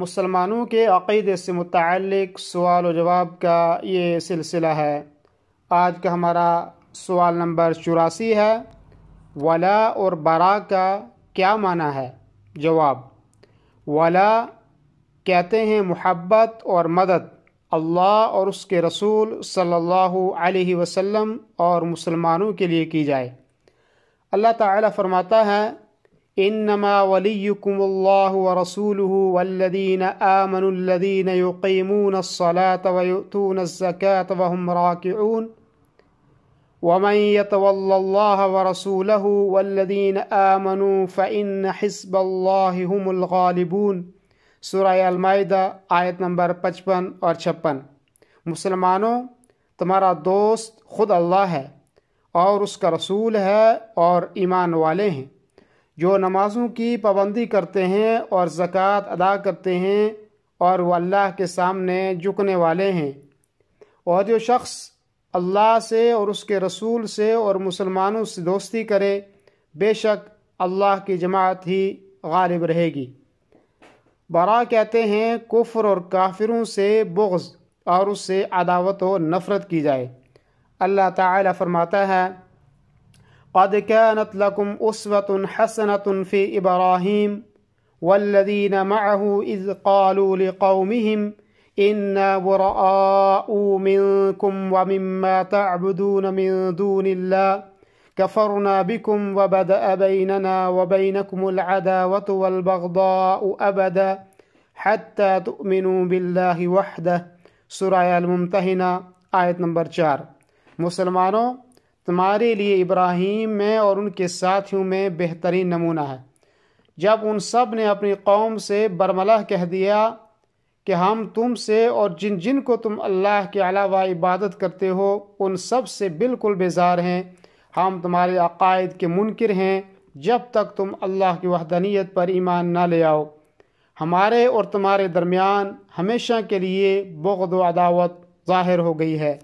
مسلمانوں کے عقیدے سے متعلق سوال و جواب کا یہ سلسلہ ہے۔ آج کا ہمارا سوال نمبر 84 ہے۔ ولا اور برا کا کیا معنی ہے؟ جواب: ولا کہتے ہیں محبت اور مدد اللہ اور اس کے رسول صلی اللہ علیہ وسلم اور مسلمانوں کے لیے کی جائے۔ اللہ تعالیٰ فرماتا ہے: انما ولیکم اللہ ورسولہ والذین آمنوا الذین یقیمون الصلاة ویؤتون الزکاة وهم راکعون ومن یتول اللہ ورسولہ والذین آمنوا فإن حزب اللہ هم الغالبون۔ سورہ المائدہ آیت نمبر 55 اور 56۔ مسلمانوں، تمہارا دوست خود اللہ ہے اور اس کا رسول ہے اور ایمان والے ہیں جو نمازوں کی پابندی کرتے ہیں اور زکوٰۃ ادا کرتے ہیں اور وہ اللہ کے سامنے جھکنے والے ہیں۔ اور جو شخص اللہ سے اور اس کے رسول سے اور مسلمانوں سے دوستی کرے، بے شک اللہ کی جماعت ہی غالب رہے گی۔ برا کہتے ہیں کفر اور کافروں سے بغض اور اس سے عداوت و نفرت کی جائے۔ اللہ تعالی فرماتا ہے: قد كانت لكم أسوة حسنة في إبراهيم والذين معه إذ قالوا لقومهم إنا براء منكم ومما تعبدون من دون الله كفرنا بكم وبدأ بيننا وبينكم العداوة والبغضاء أبدا حتى تؤمنوا بالله وحده۔ سورہ الممتحنہ آیت نمبر 4۔ مسلمانوں، تمہارے لیے ابراہیم میں اور ان کے ساتھیوں میں بہترین نمونہ ہے، جب ان سب نے اپنی قوم سے برملا کہہ دیا کہ ہم تم سے اور جن جن کو تم اللہ کے علاوہ عبادت کرتے ہو ان سب سے بالکل بیزار ہیں۔ ہم تمہارے عقائد کے منکر ہیں جب تک تم اللہ کی وحدانیت پر ایمان نہ لے آؤ۔ ہمارے اور تمہارے درمیان ہمیشہ کے لیے بغض و عداوت ظاہر ہو گئی ہے۔